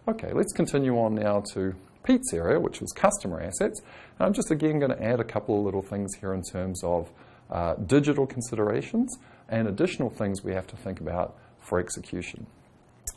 Okay, let's continue on now to Pete's area, which was customer assets. And I'm just again going to add a couple of little things here in terms of digital considerations and additional things we have to think about for execution.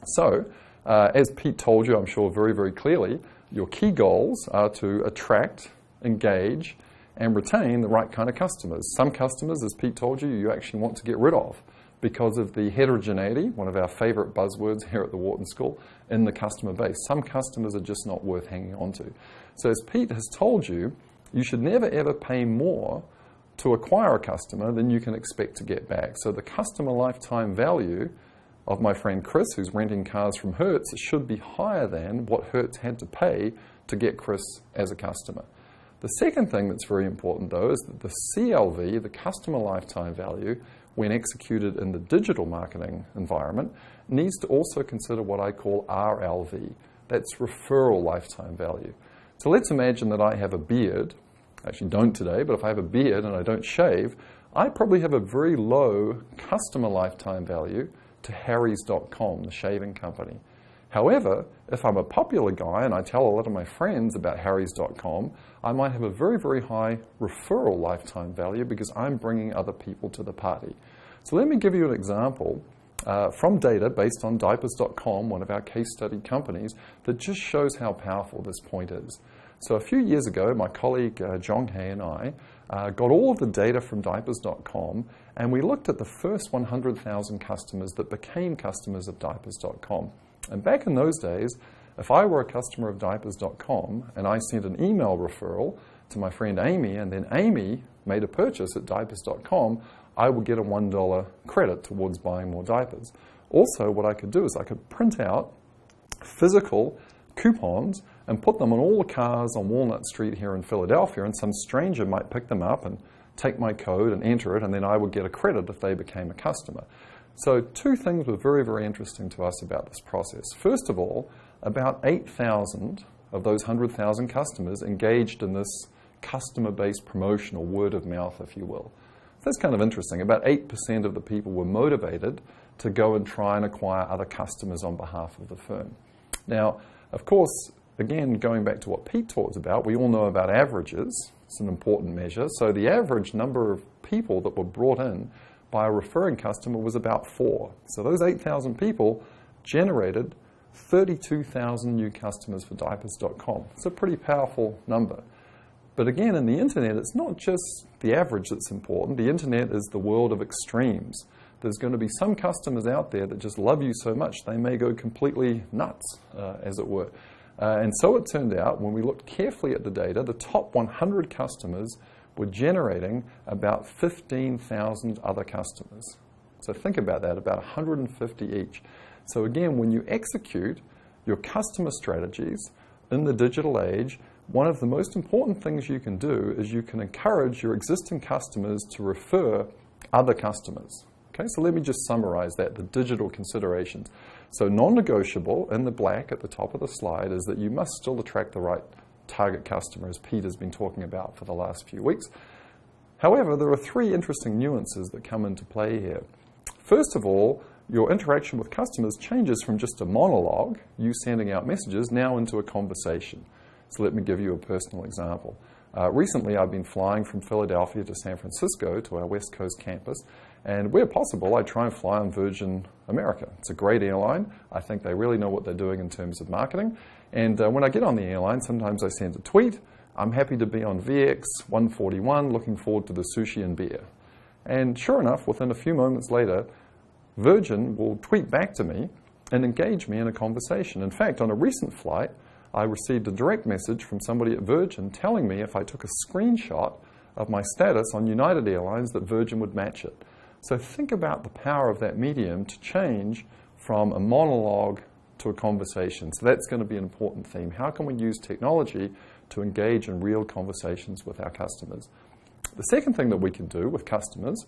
So, as Pete told you, I'm sure very, very clearly, your key goals are to attract, engage, and retain the right kind of customers. Some customers, as Pete told you, you actually want to get rid of because of the heterogeneity, one of our favorite buzzwords here at the Wharton School, in the customer base. Some customers are just not worth hanging on to. So as Pete has told you, you should never ever pay more to acquire a customer than you can expect to get back. So the customer lifetime value of my friend Chris, who's renting cars from Hertz, should be higher than what Hertz had to pay to get Chris as a customer. The second thing that's very important, though, is that the CLV, the customer lifetime value, when executed in the digital marketing environment, needs to also consider what I call RLV. That's referral lifetime value. So let's imagine that I have a beard. I actually don't today, but if I have a beard and I don't shave, I probably have a very low customer lifetime value to Harrys.com, the shaving company. However, if I'm a popular guy and I tell a lot of my friends about Harrys.com, I might have a very, very high referral lifetime value because I'm bringing other people to the party. So let me give you an example from data based on Diapers.com, one of our case study companies, that just shows how powerful this point is. So a few years ago, my colleague John Hay and I got all of the data from Diapers.com, and we looked at the first 100,000 customers that became customers of Diapers.com. And back in those days, if I were a customer of Diapers.com and I sent an email referral to my friend Amy, and then Amy made a purchase at Diapers.com, I would get a $1 credit towards buying more diapers. Also, what I could do is I could print out physical coupons and put them on all the cars on Walnut Street here in Philadelphia, and some stranger might pick them up and take my code and enter it, and then I would get a credit if they became a customer. So two things were very, very interesting to us about this process. First of all, about 8,000 of those 100,000 customers engaged in this customer-based promotional word of mouth, if you will. So that's kind of interesting. About 8% of the people were motivated to go and try and acquire other customers on behalf of the firm. Now, of course, again, going back to what Pete talked about, we all know about averages. It's an important measure. So the average number of people that were brought in by a referring customer was about 4. So those 8,000 people generated 32,000 new customers for Diapers.com. It's a pretty powerful number. But again, in the internet, it's not just the average that's important. The internet is the world of extremes. There's going to be some customers out there that just love you so much they may go completely nuts, as it were. And so it turned out, when we looked carefully at the data, the top 100 customers were generating about 15,000 other customers. So think about that, about 150 each. So again, when you execute your customer strategies in the digital age, one of the most important things you can do is you can encourage your existing customers to refer other customers. Okay, so let me just summarize that, the digital considerations. So non-negotiable in the black at the top of the slide is that you must still attract the right target customer, as Pete has been talking about for the last few weeks. However, there are 3 interesting nuances that come into play here. First of all, your interaction with customers changes from just a monologue, you sending out messages, now into a conversation. So let me give you a personal example. Recently, I've been flying from Philadelphia to San Francisco to our West Coast campus, and where possible, I try and fly on Virgin America. It's a great airline. I think they really know what they're doing in terms of marketing. And when I get on the airline, sometimes I send a tweet. I'm happy to be on VX 141, looking forward to the sushi and beer. And sure enough, within a few moments later, Virgin will tweet back to me and engage me in a conversation. In fact, on a recent flight, I received a direct message from somebody at Virgin telling me if I took a screenshot of my status on United Airlines that Virgin would match it. So think about the power of that medium to change from a monologue to a conversation. So that's going to be an important theme. How can we use technology to engage in real conversations with our customers? The second thing that we can do with customers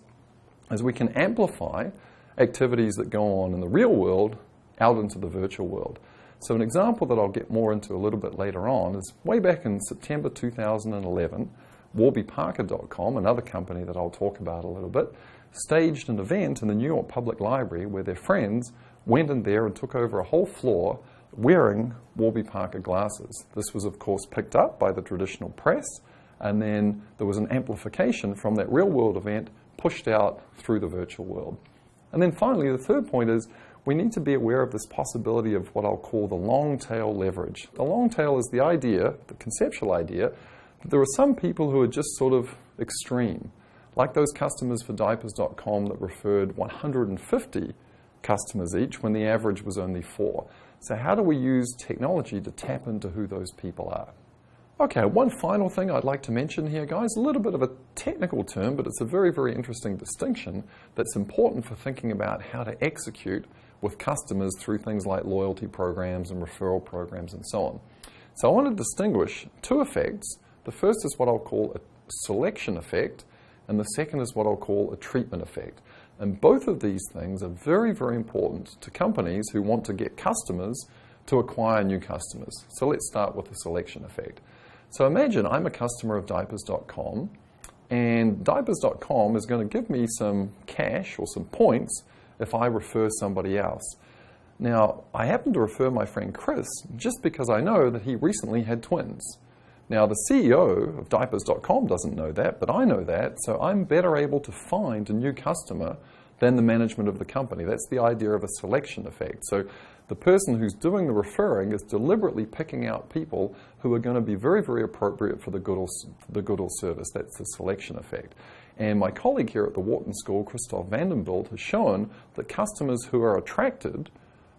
is we can amplify activities that go on in the real world out into the virtual world. So an example that I'll get more into a little bit later on is way back in September 2011, warbyparker.com, another company that I'll talk about a little bit, staged an event in the New York Public Library where their friends went in there and took over a whole floor wearing Warby Parker glasses. This was, of course, picked up by the traditional press, and then there was an amplification from that real-world event pushed out through the virtual world. And then finally, the third point is we need to be aware of this possibility of what I'll call the long tail leverage. The long tail is the idea, the conceptual idea, that there are some people who are just sort of extreme, like those customers for diapers.com that referred 150 customers each when the average was only 4. So how do we use technology to tap into who those people are? Okay, one final thing I'd like to mention here, guys, a little bit of a technical term, but it's a very, very interesting distinction that's important for thinking about how to execute with customers through things like loyalty programs and referral programs and so on. So I want to distinguish two effects. The first is what I'll call a selection effect, and the second is what I'll call a treatment effect. And both of these things are very, very important to companies who want to get customers to acquire new customers. So let's start with the selection effect. So imagine I'm a customer of diapers.com, and diapers.com is going to give me some cash or some points if I refer somebody else. Now, I happen to refer my friend Chris just because I know that he recently had twins. Now, the CEO of diapers.com doesn't know that, but I know that, so I'm better able to find a new customer than the management of the company. That's the idea of a selection effect. So the person who's doing the referring is deliberately picking out people who are going to be very, very appropriate for the Goodall service. That's the selection effect. And my colleague here at the Wharton School, Christoph Vandenbilt, has shown that customers who are attracted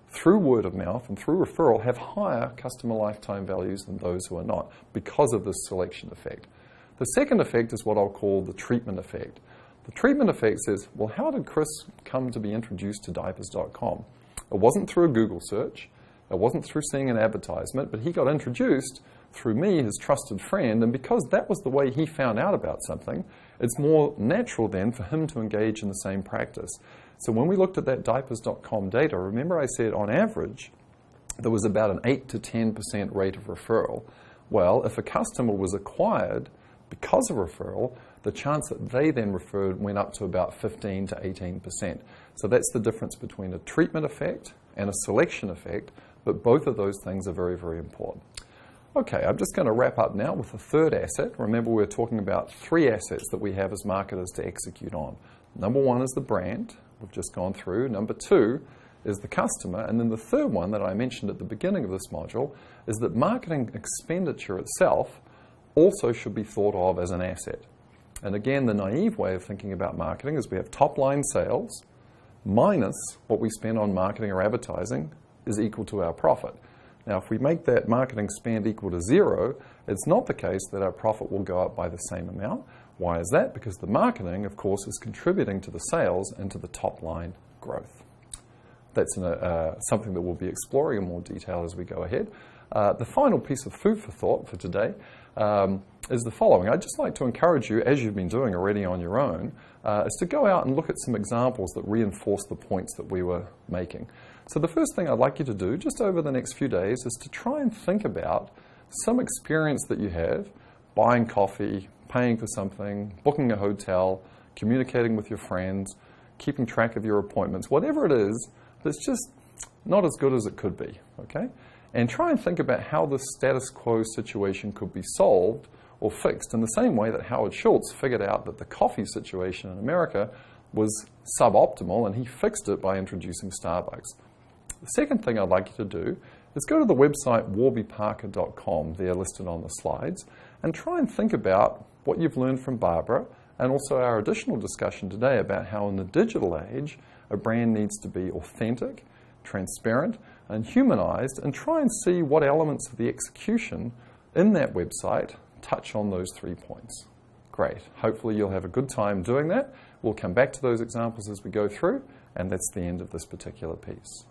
through word of mouth and through referral have higher customer lifetime values than those who are not because of this selection effect. The second effect is what I'll call the treatment effect. The treatment effect says, well, how did Chris come to be introduced to diapers.com? It wasn't through a Google search, it wasn't through seeing an advertisement, but he got introduced through me, his trusted friend, and because that was the way he found out about something, it's more natural then for him to engage in the same practice. So when we looked at that diapers.com data, remember I said on average there was about an 8 to 10% rate of referral. Well, if a customer was acquired because of referral, the chance that they then referred went up to about 15 to 18%. So that's the difference between a treatment effect and a selection effect, but both of those things are very, very important. Okay, I'm just going to wrap up now with the third asset. Remember, we're talking about 3 assets that we have as marketers to execute on. Number 1 is the brand, we've just gone through. Number 2 is the customer. And then the third one that I mentioned at the beginning of this module is that marketing expenditure itself also should be thought of as an asset. And again, the naive way of thinking about marketing is we have top-line sales minus what we spend on marketing or advertising is equal to our profit. Now, if we make that marketing spend equal to 0, it's not the case that our profit will go up by the same amount. Why is that? Because the marketing, of course, is contributing to the sales and to the top-line growth. That's something that we'll be exploring in more detail as we go ahead. The final piece of food for thought for today is the following. I'd just like to encourage you, as you've been doing already on your own, is to go out and look at some examples that reinforce the points that we were making. So the first thing I'd like you to do, just over the next few days, is to try and think about some experience that you have buying coffee, paying for something, booking a hotel, communicating with your friends, keeping track of your appointments, whatever it is that's just not as good as it could be, okay? And try and think about how the status quo situation could be solved or fixed in the same way that Howard Schultz figured out that the coffee situation in America was suboptimal and he fixed it by introducing Starbucks. The second thing I'd like you to do is go to the website warbyparker.com, they're listed on the slides, and try and think about what you've learned from Barbara and also our additional discussion today about how in the digital age a brand needs to be authentic, transparent, and humanized, and try and see what elements of the execution in that website touch on those 3 points. Great. Hopefully you'll have a good time doing that. We'll come back to those examples as we go through, and that's the end of this particular piece.